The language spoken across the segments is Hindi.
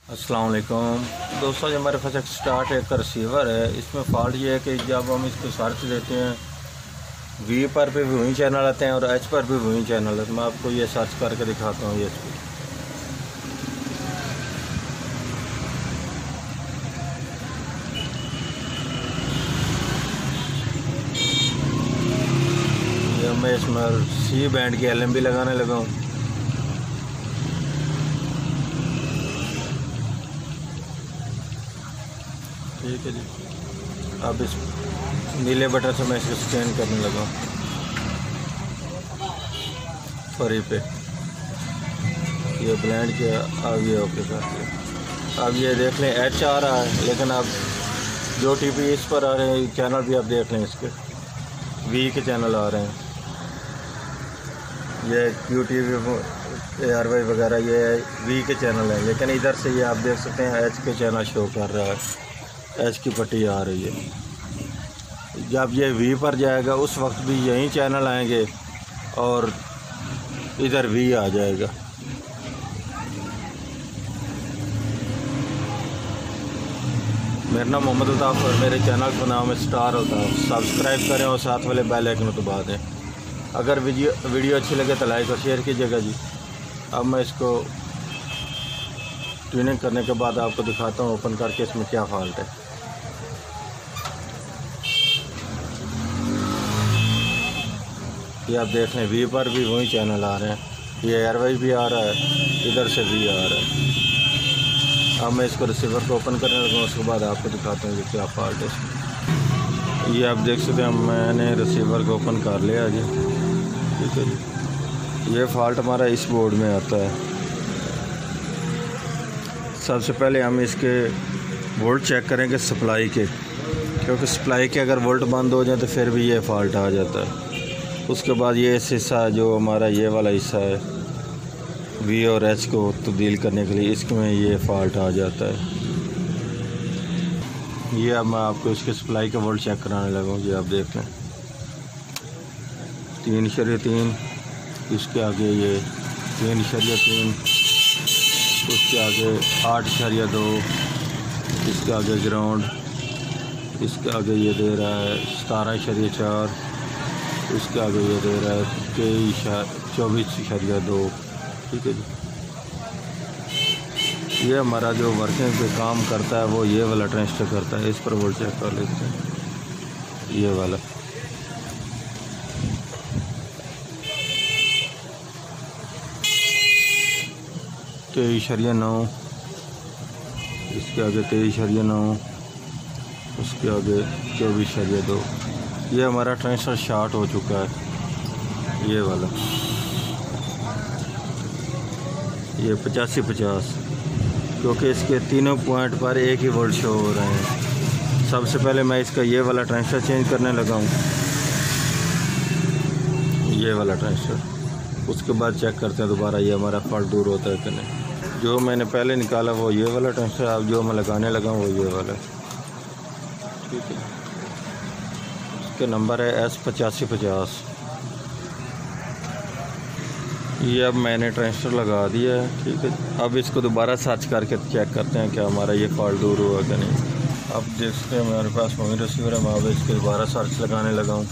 अस्सलाम वालेकुम दोस्तों, जो हमारे पास एक स्टार्ट एक रिसीवर है, इसमें फॉल्ट ये है कि जब हम इसको सर्च देते हैं वी पर भी वही चैनल आते हैं और एच पर भी वही चैनल है। तो मैं आपको ये सर्च करके दिखाता हूँ। ये मैं इसमें सी बैंड की LMB लगाने लगा हूँ। ठीक है जी, अब इस नीले बटन से मैं इसको स्कैन करने लगा फ्री पे। ये ब्लेंड किया, अब ये ओके कर दिया। अब ये देख लें एच आ रहा है, लेकिन अब जो टीवी इस पर आ रहे हैं चैनल भी आप देख लें, इसके वी के चैनल आ रहे हैं। ये QTV ARY वगैरह ये वी के चैनल हैं, लेकिन इधर से ये आप देख सकते हैं एच के चैनल शो कर रहा है, एच की पट्टी आ रही है। जब ये वी पर जाएगा उस वक्त भी यही चैनल आएंगे और इधर वी आ जाएगा। मेरा नाम मोहम्मद अल्ताफ़ और मेरे चैनल का नाम है स्टार अल्ताफ़। सब्सक्राइब करें और साथ वाले बेल आइकन को दबा दें। अगर वीडियो अच्छी लगे तो लाइक और शेयर कीजिएगा जी। अब मैं इसको ट्यूनिंग करने के बाद आपको दिखाता हूँ ओपन करके इसमें क्या फॉल्ट है। ये आप देख लें वी पर भी वही चैनल आ रहे हैं, ये ARY भी आ रहा है, इधर से भी आ रहा है। अब मैं इसको रिसीवर को ओपन करने लगा, उसके बाद आपको दिखाता हूँ ये क्या फॉल्ट है इसमें। ये आप देख सकते हैं मैंने रिसीवर को ओपन कर लिया जी। ठीक है जी, ये फॉल्ट हमारा इस बोर्ड में आता है। सबसे पहले हम इसके वोल्ट चेक करेंगे सप्लाई के, क्योंकि सप्लाई के अगर वोल्ट बंद हो जाए तो फिर भी ये फॉल्ट आ जाता है। उसके बाद ये हिस्सा जो हमारा ये वाला हिस्सा है वी और एच को तब्दील करने के लिए, इसमें ये फॉल्ट आ जाता है। ये अब मैं आपको इसके सप्लाई का वोल्ट चेक कराने लगा हूँ। ये आप देख लें 3.3, इसके आगे ये 3.3, उसके आगे 8.2, इसके आगे ग्राउंड, इसके आगे ये दे रहा है 17.4, इसके आगे ये दे रहा है 24.2। ठीक है जी, ये हमारा जो वर्किंग पे काम करता है वो ये वाला ट्रांसफर करता है। इस पर वोल्ट चेक कर लेते हैं, ये वाला 23.9, इसके आगे 23.9, उसके आगे 24.2। ये हमारा ट्रांसफर शॉर्ट हो चुका है। ये वाला ये 85-50, क्योंकि इसके तीनों पॉइंट पर एक ही वोल्ट शो हो रहे हैं। सबसे पहले मैं इसका ये वाला ट्रांसफर चेंज करने लगा हूँ, ये वाला ट्रांसफर। उसके बाद चेक करते हैं दोबारा ये हमारा फॉल्ट दूर होता है कि नहीं। जो मैंने पहले निकाला वो ये वाला ट्रांसफर, अब जो मैं लगाने लगा हूँ वो ये वाला। ठीक है, इसके नंबर है S8550। ये अब मैंने ट्रांसफर लगा दिया है। ठीक है, अब इसको दोबारा सर्च करके चेक करते हैं कि हमारा ये फॉल्ट दूर हुआ कि नहीं। अब देख सकते हैं मेरे पास वही रिसीवर है, मैं अब इसको दोबारा सर्च लगाने लगा हूँ।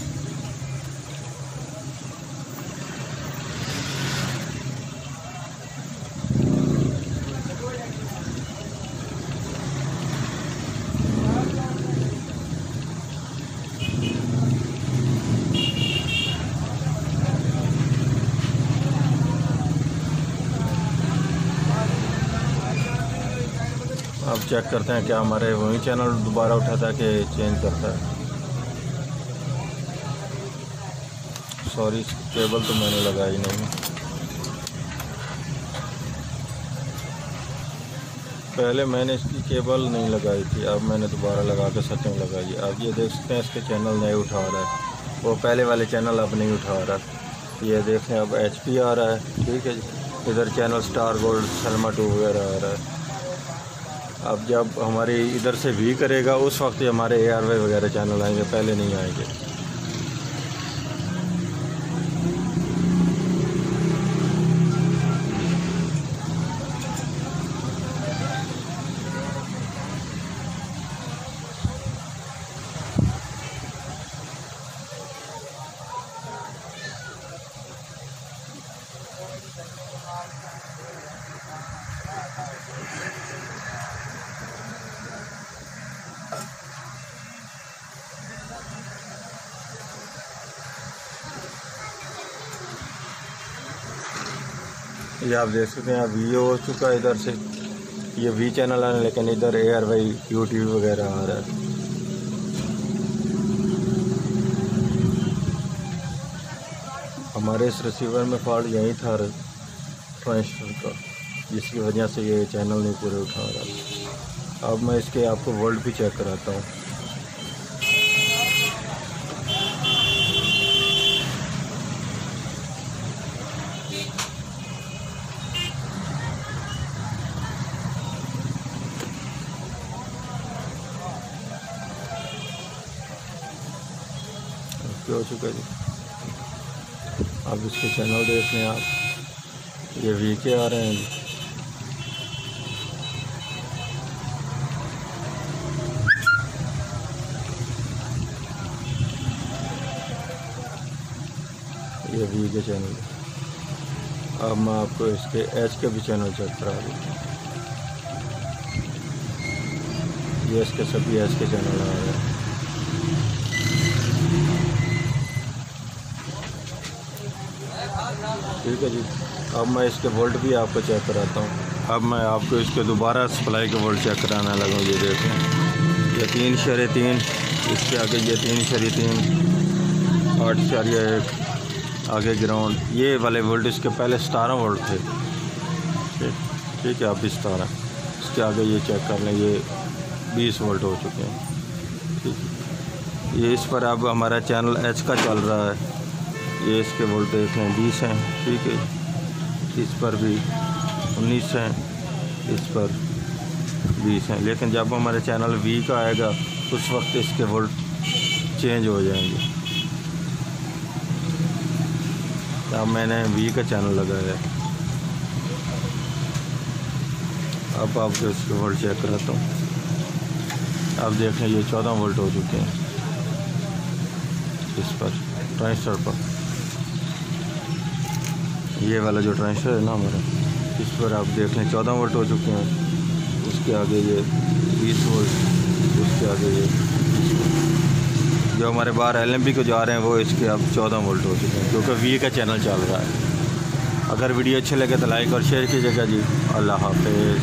अब चेक करते हैं क्या हमारे वही चैनल दोबारा उठाता है कि चेंज करता है। सॉरी, केबल तो मैंने लगाई नहीं, पहले मैंने इसकी केबल नहीं लगाई थी, अब मैंने दोबारा लगा के सेटिंग लगाई। अब ये देख सकते हैं इसके चैनल नहीं उठा रहा है, वो पहले वाले चैनल अब नहीं उठा रहा। ये देखें अब HP आ रहा है। ठीक है जी, इधर चैनल स्टार गोल्ड, सलमा 2 वगैरह आ रहा है। अब जब हमारी इधर से वी करेगा उस वक्त हमारे ARY वगैरह चैनल आएंगे, पहले नहीं आएंगे। ये आप देख सकते हैं, अब ये हो चुका है इधर से, ये वी चैनल आ रहा है, लेकिन इधर ARY यूट्यूब वगैरह आ रहा है। हमारे इस रिसीवर में फॉल्ट यही था ट्रांसफर का, जिसकी वजह से ये चैनल नहीं पूरे उठा रहा। अब मैं इसके आपको वोल्ट भी चेक कराता हूँ। हो चुका जी। अब इसके चैनल देख लें आप, ये वीके आ रहे हैं। ये वीके चैनल। अब मैं आपको इसके एच के भी चैनल चेक करा दूँ। ये इसके सभी एच के चैनल आ रहे हैं। ठीक है जी। अब मैं इसके वोल्ट भी आपको चेक कराता हूँ। अब मैं आपको इसके दोबारा सप्लाई के वोल्ट चेक कराने लगा। ये देखें, ये 3.3, इसके आगे ये 3.3, 8.1 आगे ग्राउंड। ये वाले वोल्ट इसके पहले 17 वोल्ट थे। ठीक है, अब 17। इसके आगे ये चेक कर लें, ये 20 वोल्ट हो चुके हैं। ठीक, ये इस पर अब हमारा चैनल एच का चल रहा है। ये इसके वोल्ट देख लें, 20 हैं। ठीक है, इस पर भी 19 हैं, इस पर 20 हैं। लेकिन जब हमारे चैनल वी का आएगा उस वक्त इसके वोल्ट चेंज हो जाएंगे। अब मैंने वी का चैनल लगाया है। अब आपको इसके वोल्ट चेक कराता हूँ। अब देखें, ये 14 वोल्ट हो चुके हैं इस पर ट्रांजिस्टर पर। ये वाला जो ट्रांजिस्टर है ना हमारा, इस पर आप देख लें 14 वोल्ट हो चुके हैं। उसके आगे ये 20 वोल्ट, उसके आगे ये जो हमारे बाहर LMP को जा रहे हैं वो इसके अब 14 वोल्ट हो चुके हैं, क्योंकि वी का चैनल चल रहा है। अगर वीडियो अच्छे लगे तो लाइक और शेयर कीजिएगा जी। अल्लाह हाफिज़।